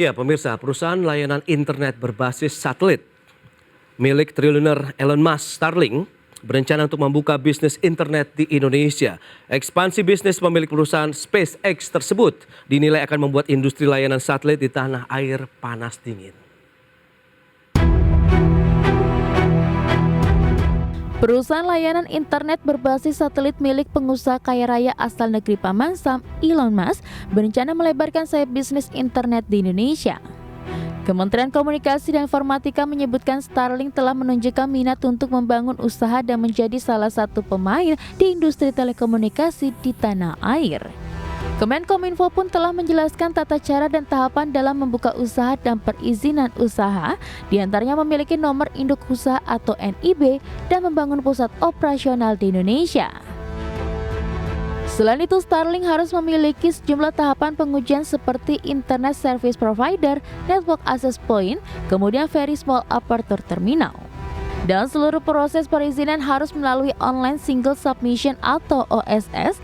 Ya, pemirsa, perusahaan layanan internet berbasis satelit milik triliuner Elon Musk, Starlink, berencana untuk membuka bisnis internet di Indonesia. Ekspansi bisnis pemilik perusahaan SpaceX tersebut dinilai akan membuat industri layanan satelit di tanah air panas dingin. Perusahaan layanan internet berbasis satelit milik pengusaha kaya raya asal negeri Paman Sam, Elon Musk, berencana melebarkan sayap bisnis internet di Indonesia. Kementerian Komunikasi dan Informatika menyebutkan Starlink telah menunjukkan minat untuk membangun usaha dan menjadi salah satu pemain di industri telekomunikasi di tanah air. Kemenkominfo pun telah menjelaskan tata cara dan tahapan dalam membuka usaha dan perizinan usaha, diantaranya memiliki nomor induk usaha atau NIB dan membangun pusat operasional di Indonesia. Selain itu, Starlink harus memiliki sejumlah tahapan pengujian seperti Internet Service Provider, Network Access Point, kemudian Very Small Aperture Terminal. Dan seluruh proses perizinan harus melalui Online Single Submission atau OSS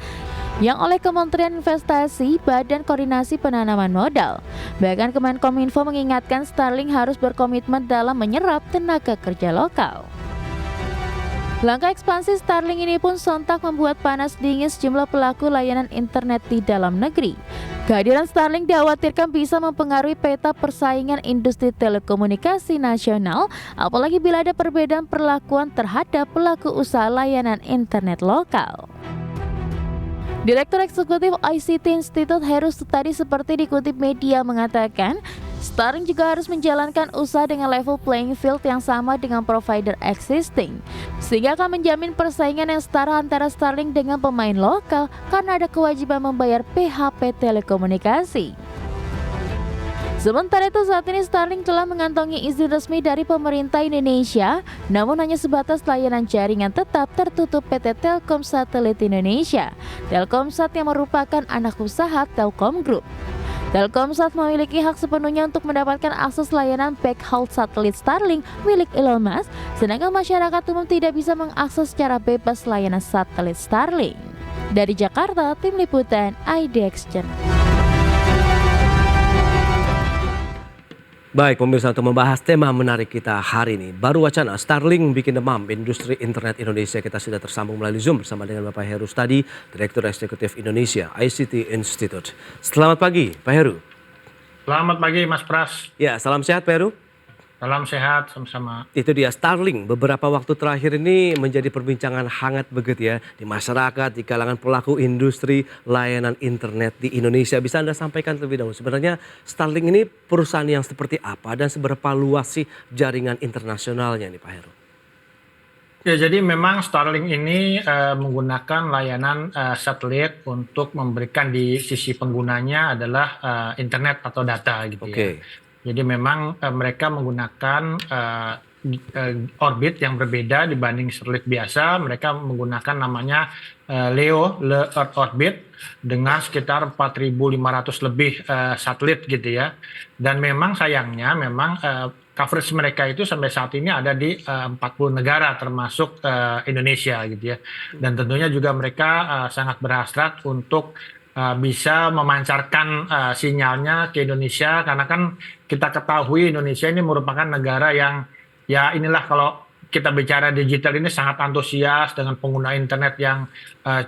yang oleh Kementerian Investasi, Badan Koordinasi Penanaman Modal. Bahkan Kemenkominfo mengingatkan Starlink harus berkomitmen dalam menyerap tenaga kerja lokal. Langkah ekspansi Starlink ini pun sontak membuat panas dingin sejumlah pelaku layanan internet di dalam negeri. Kehadiran Starlink dikhawatirkan bisa mempengaruhi peta persaingan industri telekomunikasi nasional, apalagi bila ada perbedaan perlakuan terhadap pelaku usaha layanan internet lokal. Direktur Eksekutif ICT Institute Heru Sutadi seperti dikutip media mengatakan, Starlink juga harus menjalankan usaha dengan level playing field yang sama dengan provider existing, sehingga akan menjamin persaingan yang setara antara Starlink dengan pemain lokal karena ada kewajiban membayar PHP telekomunikasi. Sementara itu saat ini Starlink telah mengantongi izin resmi dari pemerintah Indonesia, namun hanya sebatas layanan jaringan tetap tertutup PT Telkom Satelit Indonesia, Telkomsat yang merupakan anak usaha Telkom Group. Telkomsat memiliki hak sepenuhnya untuk mendapatkan akses layanan backhaul satelit Starlink milik Elon Musk, sedangkan masyarakat umum tidak bisa mengakses secara bebas layanan satelit Starlink. Dari Jakarta, Tim Liputan IDX Channel. Baik pemirsa, untuk membahas tema menarik kita hari ini, baru wacana Starlink bikin demam industri internet Indonesia. Kita sudah tersambung melalui Zoom bersama dengan Bapak Heru Sutadi, Direktur Eksekutif Indonesia ICT Institute. Selamat pagi Pak Heru. Selamat pagi Mas Pras. Ya, salam sehat Pak Heru. Salam sehat sama-sama. Itu dia, Starlink beberapa waktu terakhir ini menjadi perbincangan hangat begitu ya di masyarakat, di kalangan pelaku industri layanan internet di Indonesia. Bisa Anda sampaikan terlebih dahulu, sebenarnya Starlink ini perusahaan yang seperti apa dan seberapa luas sih jaringan internasionalnya nih Pak Heru? Ya, jadi memang Starlink ini menggunakan layanan satelit untuk memberikan di sisi penggunanya adalah internet atau data gitu ya. Jadi memang mereka menggunakan orbit yang berbeda dibanding satelit biasa. Mereka menggunakan namanya LEO, Low Earth Orbit, dengan sekitar 4.500 lebih satelit gitu ya. Dan memang sayangnya memang coverage mereka itu sampai saat ini ada di 40 negara termasuk Indonesia gitu ya. Dan tentunya juga mereka sangat berhasrat untuk bisa memancarkan sinyalnya ke Indonesia, karena kan kita ketahui Indonesia ini merupakan negara yang ya inilah, kalau kita bicara digital ini sangat antusias dengan pengguna internet yang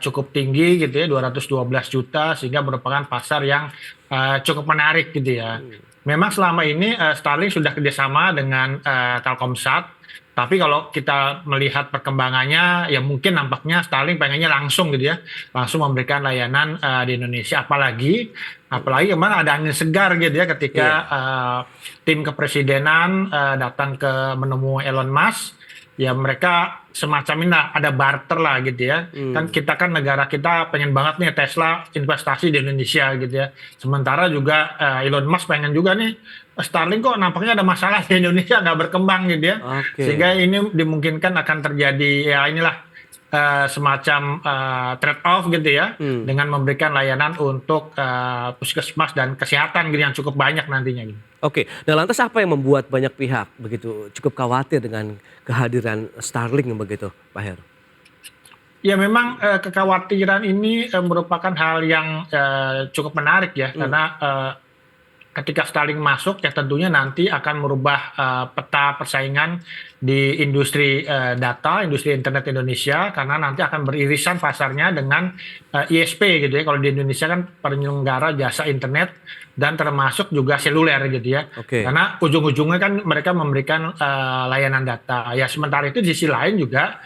cukup tinggi gitu ya, 212 juta, sehingga merupakan pasar yang cukup menarik gitu ya. Memang selama ini Starlink sudah kerjasama dengan Telkomsat. Tapi kalau kita melihat perkembangannya, ya mungkin nampaknya Starlink pengennya langsung gitu ya, langsung memberikan layanan di Indonesia. Apalagi kemarin ada angin segar gitu ya ketika tim kepresidenan datang ke menemui Elon Musk. Ya mereka semacam ini lah, ada barter lah gitu ya. Kan kita kan negara kita pengen banget nih Tesla investasi di Indonesia gitu ya. Sementara juga Elon Musk pengen juga nih Starlink kok nampaknya ada masalah di Indonesia, nggak berkembang gitu ya. Sehingga ini dimungkinkan akan terjadi ya inilah semacam trade off gitu ya, dengan memberikan layanan untuk puskesmas dan kesehatan gitu yang cukup banyak nantinya gitu. Oke, nah lantas apa yang membuat banyak pihak begitu cukup khawatir dengan kehadiran Starlink begitu, Pak Heru? Ya memang kekhawatiran ini merupakan hal yang cukup menarik ya, karena ketika Starlink masuk ya tentunya nanti akan merubah peta persaingan di industri data, industri internet Indonesia, karena nanti akan beririsan pasarnya dengan ISP gitu ya. Kalau di Indonesia kan penyelenggara jasa internet dan termasuk juga seluler gitu ya. Oke. Karena ujung-ujungnya kan mereka memberikan layanan data. Ya sementara itu di sisi lain juga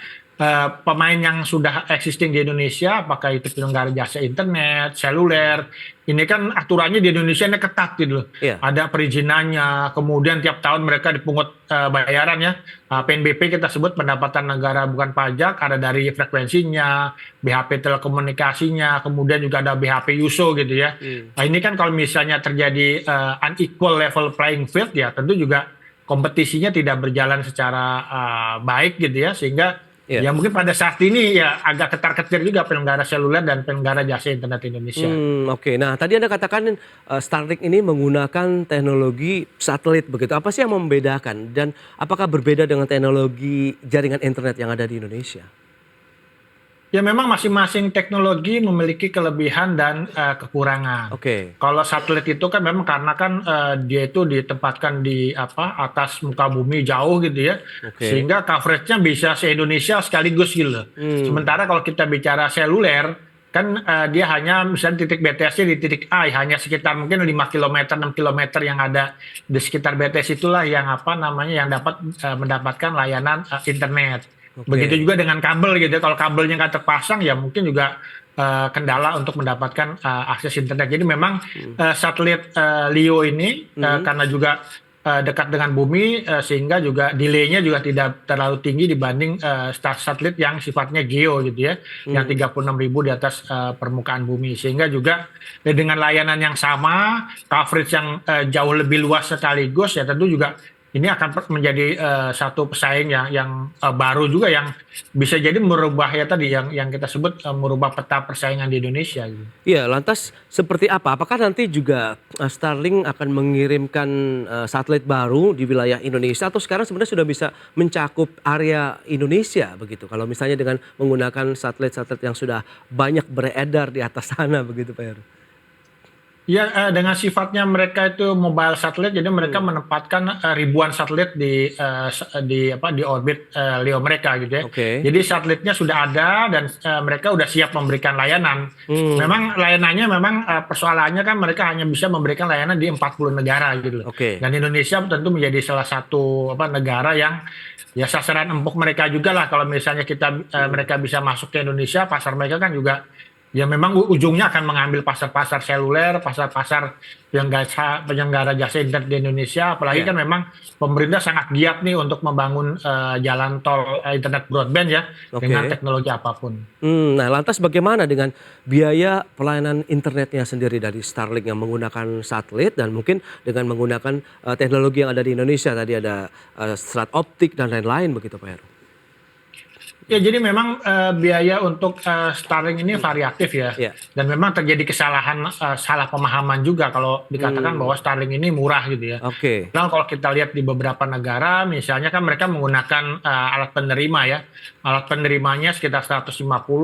pemain yang sudah existing di Indonesia, apakah itu penyelenggara jasa internet, seluler, ini kan aturannya di Indonesia ini ketat gitu loh. Iya. Ada perizinannya, kemudian tiap tahun mereka dipungut bayaran ya. PNBP kita sebut pendapatan negara bukan pajak, ada dari frekuensinya, BHP telekomunikasinya, kemudian juga ada BHP USO gitu ya. Nah, ini kan kalau misalnya terjadi unequal level playing field ya tentu juga kompetisinya tidak berjalan secara baik gitu ya, sehingga Iya. ya mungkin pada saat ini ya agak ketar-ketir juga penyelenggara seluler dan penyelenggara jasa internet Indonesia. Oke. Nah, tadi Anda katakan Starlink ini menggunakan teknologi satelit begitu. Apa sih yang membedakan dan apakah berbeda dengan teknologi jaringan internet yang ada di Indonesia? Ya memang masing-masing teknologi memiliki kelebihan dan kekurangan. Oke. Kalau satelit itu kan memang karena kan dia itu ditempatkan di atas muka bumi jauh gitu ya, Oke. sehingga coveragenya bisa se-Indonesia sekaligus gitu loh. Sementara kalau kita bicara seluler kan dia hanya misalnya titik BTS-nya di titik A hanya sekitar mungkin 5 km 6 km yang ada di sekitar BTS itulah yang yang dapat mendapatkan layanan internet. Oke. Begitu juga dengan kabel gitu. Kalau kabelnya nggak terpasang ya mungkin juga kendala untuk mendapatkan akses internet. Jadi memang satelit LEO ini karena juga dekat dengan bumi sehingga juga delay-nya juga tidak terlalu tinggi dibanding satelit yang sifatnya geo gitu ya, yang 36.000 di atas permukaan bumi, sehingga juga dengan layanan yang sama, coverage yang jauh lebih luas sekaligus ya tentu juga ini akan menjadi satu pesaing yang baru juga yang bisa jadi merubah ya tadi yang kita sebut merubah peta persaingan di Indonesia gitu. Iya, lantas seperti apa? Apakah nanti juga Starlink akan mengirimkan satelit baru di wilayah Indonesia atau sekarang sebenarnya sudah bisa mencakup area Indonesia begitu? Kalau misalnya dengan menggunakan satelit-satelit yang sudah banyak beredar di atas sana begitu, Pak Heru? Ya, dengan sifatnya mereka itu mobile satelit, jadi mereka menempatkan ribuan satelit di orbit LEO mereka gitu ya. Oke. Jadi satelitnya sudah ada dan mereka sudah siap memberikan layanan. Memang layanannya persoalannya kan mereka hanya bisa memberikan layanan di 40 negara gitu loh. Oke. Dan Indonesia tentu menjadi salah satu negara yang ya sasaran empuk mereka juga lah. Kalau misalnya mereka bisa masuk ke Indonesia, pasar mereka kan juga ya memang ujungnya akan mengambil pasar-pasar seluler, pasar-pasar penyelenggara jasa internet di Indonesia. Apalagi Ya. kan memang pemerintah sangat giat nih untuk membangun jalan tol internet broadband ya, Oke. dengan teknologi apapun. Nah, lantas bagaimana dengan biaya pelayanan internetnya sendiri dari Starlink yang menggunakan satelit dan mungkin dengan menggunakan teknologi yang ada di Indonesia, tadi ada serat optik dan lain-lain begitu, Pak Heru? Ya, jadi memang biaya untuk Starlink ini variatif ya. Iya. Dan memang terjadi kesalahan, salah pemahaman juga kalau dikatakan bahwa Starlink ini murah gitu ya. Oke. Nah, kalau kita lihat di beberapa negara, misalnya kan mereka menggunakan alat penerima ya. Alat penerimanya sekitar 150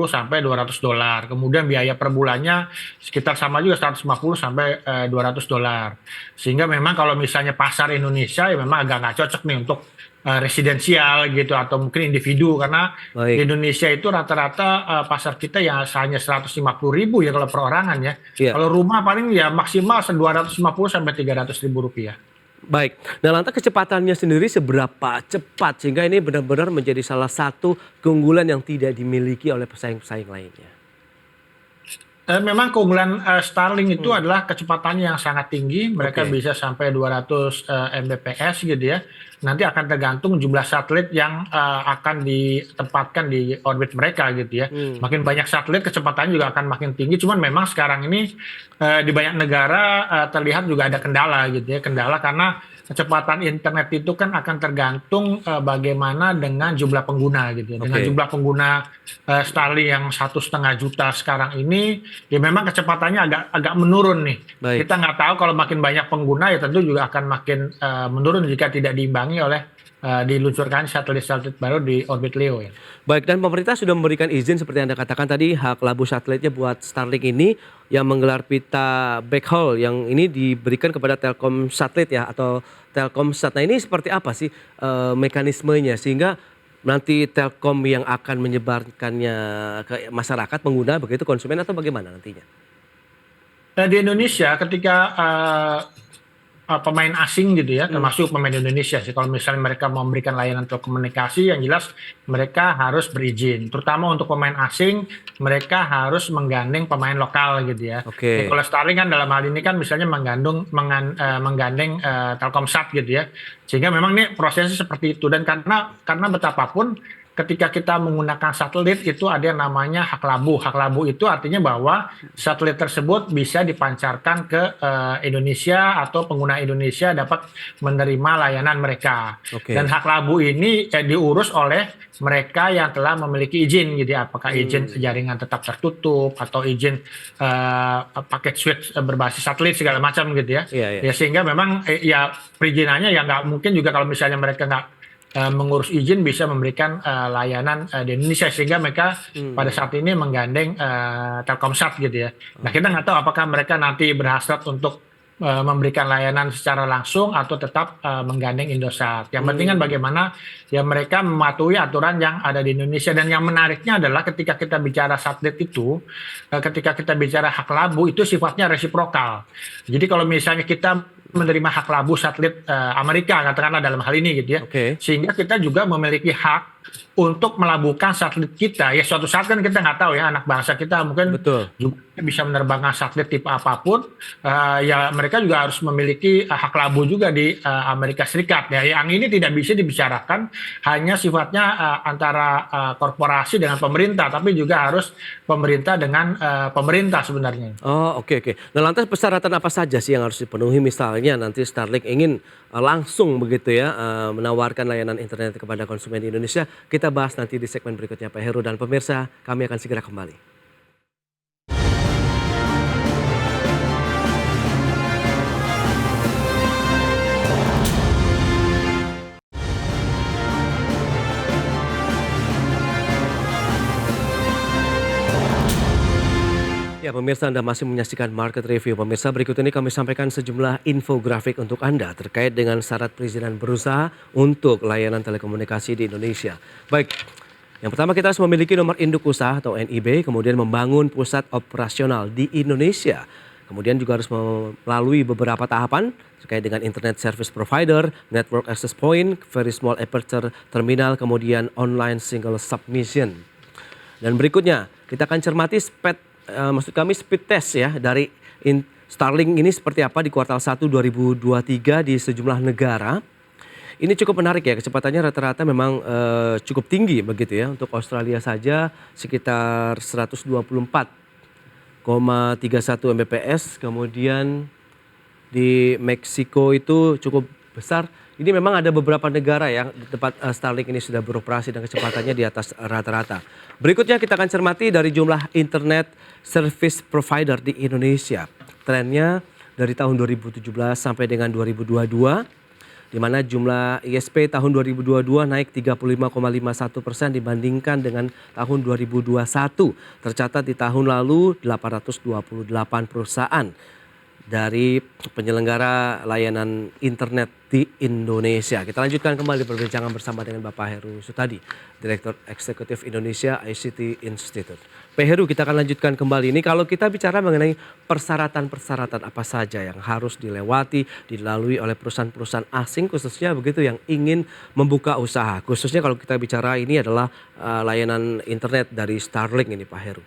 sampai $200. Kemudian biaya per bulannya sekitar sama juga 150 sampai $200. Sehingga memang kalau misalnya pasar Indonesia ya memang agak nggak cocok nih untuk residensial gitu atau mungkin individu, karena Baik. di Indonesia itu rata-rata pasar kita ya hanya 150.000 ya kalau perorangan ya. Iya. Kalau rumah paling ya maksimal 250 sampai 300.000 rupiah. Baik. Nah, lantas kecepatannya sendiri seberapa cepat sehingga ini benar-benar menjadi salah satu keunggulan yang tidak dimiliki oleh pesaing-pesaing lainnya? Memang keunggulan Starlink itu adalah kecepatannya yang sangat tinggi. Mereka Oke. bisa sampai 200 Mbps gitu ya. Nanti akan tergantung jumlah satelit yang akan ditempatkan di orbit mereka gitu ya. Makin banyak satelit kecepatannya juga akan makin tinggi. Cuman memang sekarang ini di banyak negara terlihat juga ada kendala gitu ya. Kendala karena kecepatan internet itu kan akan tergantung bagaimana dengan jumlah pengguna gitu ya. Dengan Oke. jumlah pengguna Starlink yang 1,5 juta sekarang ini, ya memang kecepatannya agak menurun nih. Baik. Kita nggak tahu kalau makin banyak pengguna ya tentu juga akan makin menurun jika tidak diimbangi oleh diluncurkan satelit-satelit baru di orbit LEO ya. Baik, dan pemerintah sudah memberikan izin seperti Anda katakan tadi, hak labu satelitnya buat Starlink ini yang menggelar pita backhaul yang ini diberikan kepada Telkomsat ya atau Telkomsat. Nah, ini seperti apa sih mekanismenya sehingga nanti Telkom yang akan menyebarkannya ke masyarakat pengguna begitu konsumen atau bagaimana nantinya? Di Indonesia ketika pemain asing gitu ya, termasuk pemain Indonesia sih. Kalau misalnya mereka mau memberikan layanan telekomunikasi, yang jelas mereka harus berizin. Terutama untuk pemain asing, mereka harus menggandeng pemain lokal gitu ya. Oke. Kalau Starlink kan dalam hal ini kan misalnya menggandeng Telkomsat gitu ya. Sehingga memang ini prosesnya seperti itu. Dan karena betapapun ketika kita menggunakan satelit itu ada yang namanya hak labu. Hak labu itu artinya bahwa satelit tersebut bisa dipancarkan ke Indonesia atau pengguna Indonesia dapat menerima layanan mereka. Oke. Dan hak labu ini diurus oleh mereka yang telah memiliki izin gitu ya. Apakah izin jaringan tetap tertutup atau izin paket switch berbasis satelit segala macam gitu ya. Iya, iya. Ya sehingga memang ya perizinannya ya nggak mungkin juga kalau misalnya mereka nggak mengurus izin bisa memberikan layanan di Indonesia sehingga mereka pada saat ini menggandeng Telkomsat gitu ya. Nah kita nggak tahu apakah mereka nanti berhasrat untuk memberikan layanan secara langsung atau tetap menggandeng Indosat. Yang penting kan bagaimana ya mereka mematuhi aturan yang ada di Indonesia. Dan yang menariknya adalah ketika kita bicara satelit itu, ketika kita bicara hak labu itu sifatnya resiprokal. Jadi kalau misalnya kita menerima hak labu satelit Amerika katakanlah dalam hal ini gitu ya. Oke. Sehingga kita juga memiliki hak untuk melabuhkan satelit kita. Ya suatu saat kan kita nggak tahu ya anak bangsa kita mungkin Betul. juga bisa menerbangkan satelit tipe apapun. Ya mereka juga harus memiliki hak labu juga di Amerika Serikat. Ya yang ini tidak bisa dibicarakan hanya sifatnya antara korporasi dengan pemerintah, tapi juga harus pemerintah dengan pemerintah sebenarnya. Oh, oke, oke. Nah, lantas persyaratan apa saja sih yang harus dipenuhi misalnya nanti Starlink ingin langsung begitu ya menawarkan layanan internet kepada konsumen di Indonesia? Kita bahas nanti di segmen berikutnya Pak Heru, dan pemirsa, kami akan segera kembali. Ya, pemirsa, Anda masih menyaksikan Market Review. Pemirsa, berikut ini kami sampaikan sejumlah infografik untuk Anda terkait dengan syarat perizinan berusaha untuk layanan telekomunikasi di Indonesia. Baik, yang pertama kita harus memiliki nomor induk usaha atau NIB, kemudian membangun pusat operasional di Indonesia. Kemudian juga harus melalui beberapa tahapan terkait dengan Internet Service Provider, Network Access Point, Very Small Aperture Terminal, kemudian Online Single Submission. Dan berikutnya kita akan cermati speed test ya dari Starlink ini seperti apa di kuartal 1 2023 di sejumlah negara. Ini cukup menarik ya, kecepatannya rata-rata memang cukup tinggi begitu ya. Untuk Australia saja sekitar 124,31 Mbps, kemudian di Meksiko itu cukup besar. Ini memang ada beberapa negara yang tempat Starlink ini sudah beroperasi dan kecepatannya di atas rata-rata. Berikutnya kita akan cermati dari jumlah Internet Service Provider di Indonesia. Trennya dari tahun 2017 sampai dengan 2022, di mana jumlah ISP tahun 2022 naik 35,51% dibandingkan dengan tahun 2021. Tercatat di tahun lalu 828 perusahaan dari penyelenggara layanan internet di Indonesia. Kita lanjutkan kembali perbincangan bersama dengan Bapak Heru Sutadi, Direktur Eksekutif Indonesia ICT Institute. Pak Heru, kita akan lanjutkan kembali. Ini kalau kita bicara mengenai persyaratan-persyaratan apa saja yang harus dilewati, dilalui oleh perusahaan-perusahaan asing khususnya begitu yang ingin membuka usaha. Khususnya kalau kita bicara ini adalah layanan internet dari Starlink ini Pak Heru.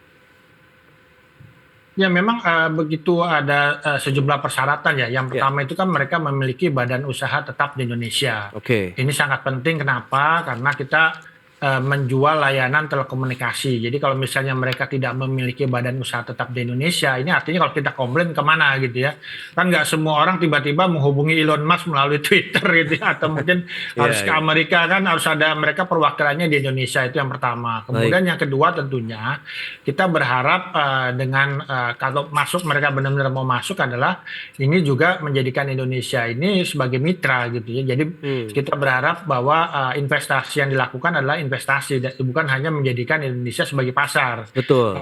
Ya memang begitu ada sejumlah persyaratan ya. Yang pertama itu kan mereka memiliki badan usaha tetap di Indonesia. Oke. Ini sangat penting, kenapa? Karena kita menjual layanan telekomunikasi. Jadi kalau misalnya mereka tidak memiliki badan usaha tetap di Indonesia, ini artinya kalau kita komplain kemana gitu ya. Kan nggak semua orang tiba-tiba menghubungi Elon Musk melalui Twitter gitu ya, atau mungkin harus ke Amerika, kan harus ada mereka perwakilannya di Indonesia, itu yang pertama. Kemudian yang kedua tentunya kita berharap dengan kalau mereka benar-benar mau masuk adalah ini juga menjadikan Indonesia ini sebagai mitra gitu ya. Jadi kita berharap bahwa investasi yang dilakukan adalah investasi, bukan hanya menjadikan Indonesia sebagai pasar. Betul.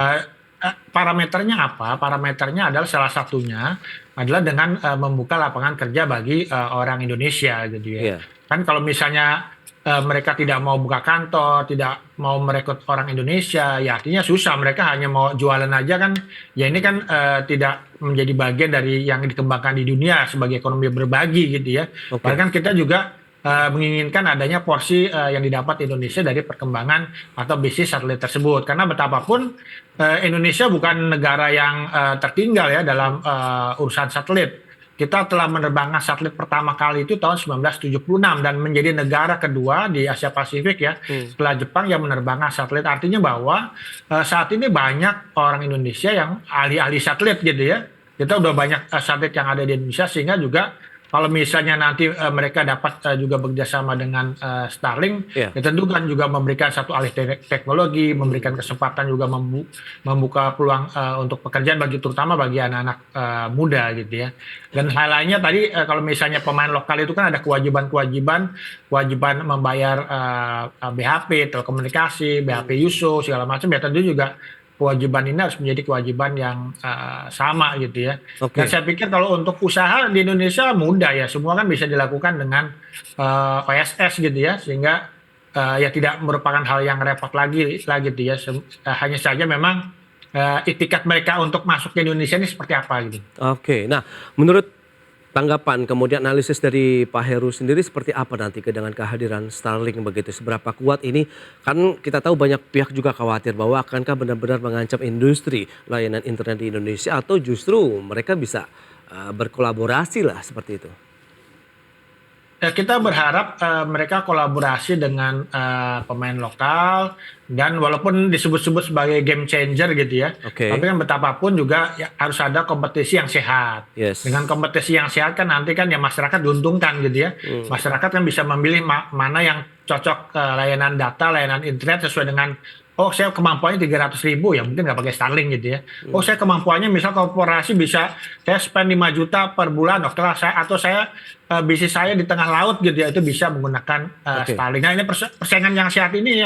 Parameternya apa? Parameternya adalah salah satunya adalah dengan membuka lapangan kerja bagi orang Indonesia gitu ya. Kan kalau misalnya mereka tidak mau buka kantor, tidak mau merekrut orang Indonesia, ya artinya susah. Mereka hanya mau jualan aja kan. Ya ini kan tidak menjadi bagian dari yang dikembangkan di dunia sebagai ekonomi berbagi gitu ya. Bahkan kita juga menginginkan adanya porsi yang didapat Indonesia dari perkembangan atau bisnis satelit tersebut. Karena betapapun Indonesia bukan negara yang tertinggal ya dalam urusan satelit. Kita telah menerbangkan satelit pertama kali itu tahun 1976 dan menjadi negara kedua di Asia Pasifik ya setelah Jepang yang menerbangkan satelit. Artinya bahwa saat ini banyak orang Indonesia yang ahli-ahli satelit gitu ya. Kita udah banyak satelit yang ada di Indonesia, sehingga juga kalau misalnya nanti mereka dapat juga bekerjasama dengan Starlink, ya tentu kan juga memberikan satu alih teknologi, memberikan kesempatan juga membuka peluang untuk pekerjaan terutama bagi anak-anak muda gitu ya. Dan hal lainnya tadi kalau misalnya pemain lokal itu kan ada kewajiban membayar BHP, telekomunikasi, BHP USO segala macam, ya tentu juga kewajiban ini harus menjadi kewajiban yang sama gitu ya. Dan saya pikir kalau untuk usaha di Indonesia mudah ya, semua kan bisa dilakukan dengan OSS gitu ya, sehingga ya tidak merupakan hal yang repot lagi gitu ya. Hanya saja memang itikat mereka untuk masuk ke Indonesia ini seperti apa gitu. Nah menurut tanggapan kemudian analisis dari Pak Heru sendiri seperti apa nanti dengan kehadiran Starlink begitu, seberapa kuat ini? Kan kita tahu banyak pihak juga khawatir bahwa akankah benar-benar mengancam industri layanan internet di Indonesia, atau justru mereka bisa berkolaborasi lah seperti itu. Kita berharap mereka kolaborasi dengan pemain lokal, dan walaupun disebut-sebut sebagai game changer gitu ya, tapi kan betapapun juga ya, harus ada kompetisi yang sehat. Dengan kompetisi yang sehat kan nanti kan ya masyarakat diuntungkan gitu ya. Masyarakat kan bisa memilih mana yang cocok layanan data, layanan internet sesuai dengan saya kemampuannya 300.000 ya mungkin nggak pakai Starlink gitu ya. Saya kemampuannya misal korporasi bisa saya spend 5 juta per bulan, atau saya bisnis saya di tengah laut gitu ya, itu bisa menggunakan Starlink. Nah ini persaingan yang sehat ini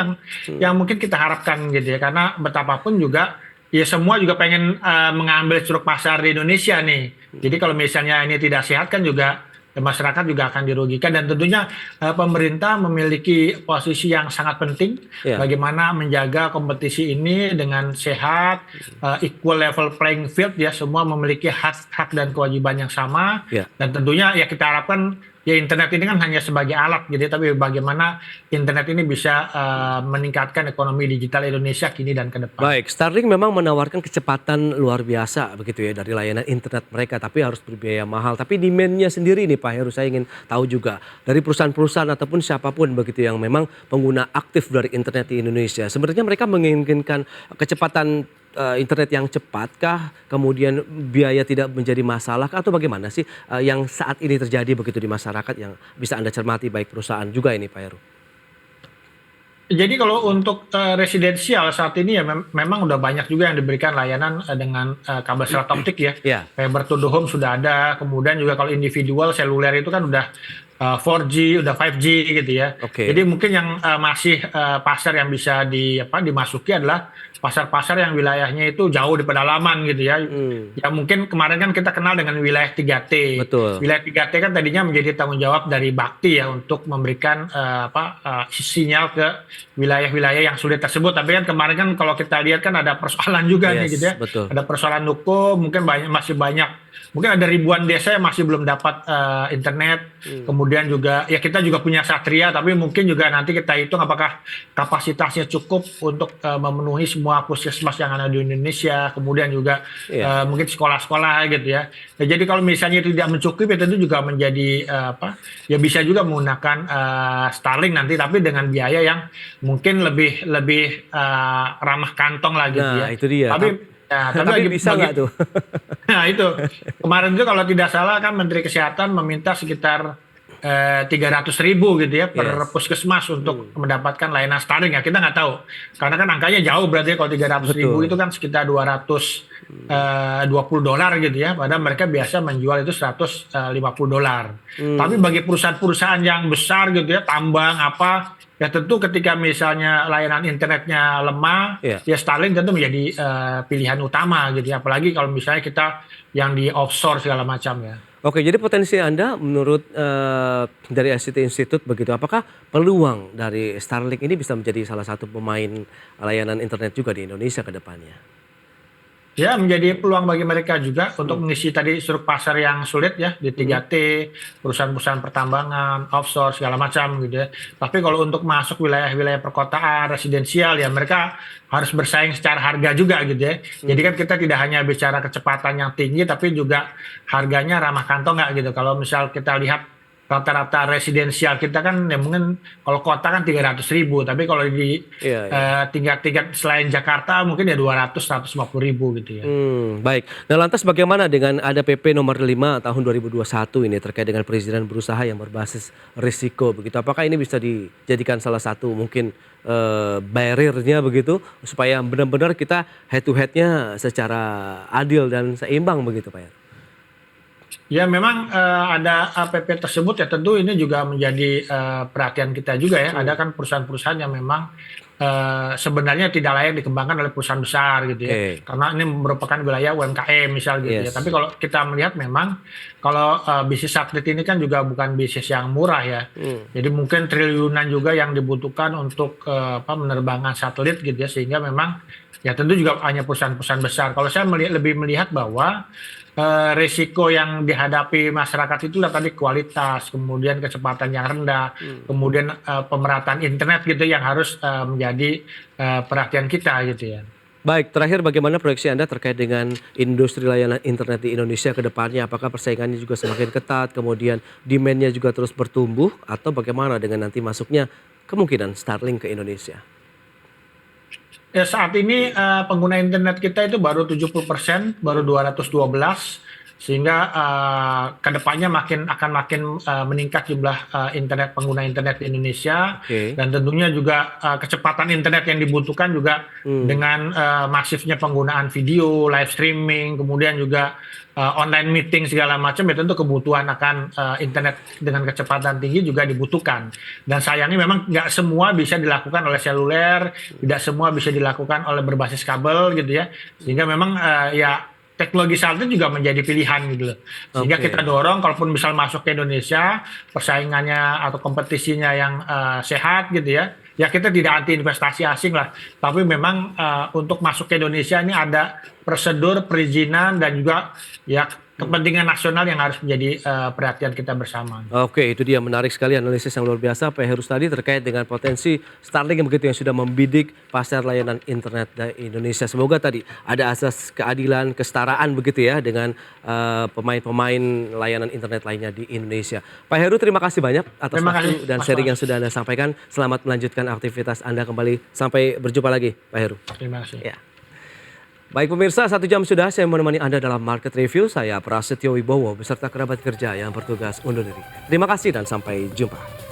yang mungkin kita harapkan gitu ya, karena betapapun juga ya semua juga pengen mengambil ceruk pasar di Indonesia nih. Jadi kalau misalnya ini tidak sehat kan juga masyarakat juga akan dirugikan, dan tentunya pemerintah memiliki posisi yang sangat penting bagaimana menjaga kompetisi ini dengan sehat, equal level playing field ya, semua memiliki hak dan kewajiban yang sama, dan tentunya ya kita harapkan ya internet ini kan hanya sebagai alat gitu, tapi bagaimana internet ini bisa meningkatkan ekonomi digital Indonesia kini dan ke depan. Baik, Starlink memang menawarkan kecepatan luar biasa begitu ya dari layanan internet mereka, tapi harus berbiaya mahal. Tapi demand-nya sendiri nih Pak Heru, saya ingin tahu juga dari perusahaan-perusahaan ataupun siapapun begitu yang memang pengguna aktif dari internet di Indonesia. Sebenarnya mereka menginginkan kecepatan internet yang cepatkah, kemudian biaya tidak menjadi masalah atau bagaimana sih yang saat ini terjadi begitu di masyarakat yang bisa Anda cermati baik perusahaan juga ini Pak Heru? Jadi kalau untuk residensial saat ini ya memang udah banyak juga yang diberikan layanan dengan kabel serat optik ya. Fiber to the home sudah ada, kemudian juga kalau individual seluler itu kan udah 4G, udah 5G gitu ya. Jadi mungkin yang masih pasar yang bisa dimasuki adalah pasar-pasar yang wilayahnya itu jauh di pedalaman gitu ya. Ya mungkin kemarin kan kita kenal dengan wilayah 3T. Wilayah 3T kan tadinya menjadi tanggung jawab dari Bakti ya untuk memberikan sinyal ke wilayah-wilayah yang sulit tersebut. Tapi kan kemarin kan kalau kita lihat kan ada persoalan juga nih gitu ya. Ada persoalan hukum, mungkin masih banyak mungkin ada ribuan desa yang masih belum dapat internet. Kemudian juga ya kita juga punya Satria, tapi mungkin juga nanti kita hitung apakah kapasitasnya cukup untuk memenuhi semua puskesmas yang ada di Indonesia. Kemudian juga mungkin sekolah-sekolah gitu ya. Nah, jadi kalau misalnya tidak mencukupi, tentu juga menjadi ya bisa juga menggunakan Starlink nanti, tapi dengan biaya yang mungkin lebih ramah kantong lah gitu ya. Nah, itu dia. Tapi bisa nggak tuh? Nah itu kemarin itu kalau tidak salah kan Menteri Kesehatan meminta sekitar 300.000 gitu ya per puskesmas untuk mendapatkan layanan Starlink ya. Kita nggak tahu karena kan angkanya jauh, berarti kalau 300.000 itu kan sekitar $220 gitu ya. Padahal mereka biasa menjual itu $150. Tapi bagi perusahaan-perusahaan yang besar gitu ya, tambang apa, ya tentu ketika misalnya layanan internetnya lemah, ya Starlink tentu menjadi pilihan utama gitu ya. Apalagi kalau misalnya kita yang di offshore segala macam ya. Oke, jadi potensi Anda menurut dari ICT Institute begitu, apakah peluang dari Starlink ini bisa menjadi salah satu pemain layanan internet juga di Indonesia ke depannya? Ya, menjadi peluang bagi mereka juga untuk mengisi tadi ceruk pasar yang sulit ya di 3T, perusahaan-perusahaan pertambangan, offshore segala macam gitu ya. Tapi kalau untuk masuk wilayah-wilayah perkotaan, residensial ya mereka harus bersaing secara harga juga gitu ya. Jadi kan kita tidak hanya bicara kecepatan yang tinggi, tapi juga harganya ramah kantong nggak gitu. Kalau misal kita lihat rata-rata residensial kita kan ya mungkin kalau kota kan 300.000, tapi kalau di tingkat-tingkat selain Jakarta mungkin ya 200-150.000 gitu ya. Baik. Nah lantas bagaimana dengan ada PP nomor 5 tahun 2021 ini terkait dengan perizinan berusaha yang berbasis risiko begitu? Apakah ini bisa dijadikan salah satu mungkin barrier-nya begitu supaya benar-benar kita head to head-nya secara adil dan seimbang begitu Pak Heru? Ya memang ada APP tersebut ya tentu ini juga menjadi perhatian kita juga ya. Ada kan perusahaan-perusahaan yang memang sebenarnya tidak layak dikembangkan oleh perusahaan besar gitu ya. Karena ini merupakan wilayah UMKM misal gitu ya. Tapi kalau kita melihat memang kalau bisnis satelit ini kan juga bukan bisnis yang murah ya. Jadi mungkin triliunan juga yang dibutuhkan untuk penerbangan satelit gitu ya. Sehingga memang ya tentu juga hanya perusahaan-perusahaan besar. Kalau saya lebih melihat bahwa risiko yang dihadapi masyarakat itulah tadi kualitas, kemudian kecepatan yang rendah, kemudian pemerataan internet gitu yang harus menjadi perhatian kita gitu ya. Baik, terakhir bagaimana proyeksi Anda terkait dengan industri layanan internet di Indonesia ke depannya? Apakah persaingannya juga semakin ketat, kemudian demand-nya juga terus bertumbuh, atau bagaimana dengan nanti masuknya kemungkinan Starlink ke Indonesia? Ya saat ini pengguna internet kita itu baru 70%, baru 212, sehingga kedepannya akan makin meningkat jumlah pengguna internet di Indonesia. Dan tentunya juga kecepatan internet yang dibutuhkan juga dengan masifnya penggunaan video, live streaming, kemudian juga online meeting segala macam, ya tentu kebutuhan akan internet dengan kecepatan tinggi juga dibutuhkan. Dan sayangnya memang nggak semua bisa dilakukan oleh seluler, tidak semua bisa dilakukan oleh berbasis kabel gitu ya. Sehingga memang ya teknologi satelit juga menjadi pilihan gitu loh. Sehingga kita dorong kalaupun misal masuk ke Indonesia, persaingannya atau kompetisinya yang sehat gitu ya. Ya kita tidak anti investasi asing lah. Tapi memang untuk masuk ke Indonesia ini ada prosedur perizinan dan juga ya kepentingan nasional yang harus menjadi perhatian kita bersama. Oke, itu dia, menarik sekali analisis yang luar biasa Pak Heru tadi terkait dengan potensi Starlink yang begitu yang sudah membidik pasar layanan internet di Indonesia. Semoga tadi ada asas keadilan, kesetaraan begitu ya dengan pemain-pemain layanan internet lainnya di Indonesia. Pak Heru, terima kasih banyak atas waktu dan sharing yang sudah Anda sampaikan. Selamat melanjutkan aktivitas Anda kembali. Sampai berjumpa lagi Pak Heru. Terima kasih. Ya. Baik pemirsa, 1 jam sudah saya menemani Anda dalam Market Review. Saya Prasetyo Wibowo beserta kerabat kerja yang bertugas undur diri. Terima kasih dan sampai jumpa.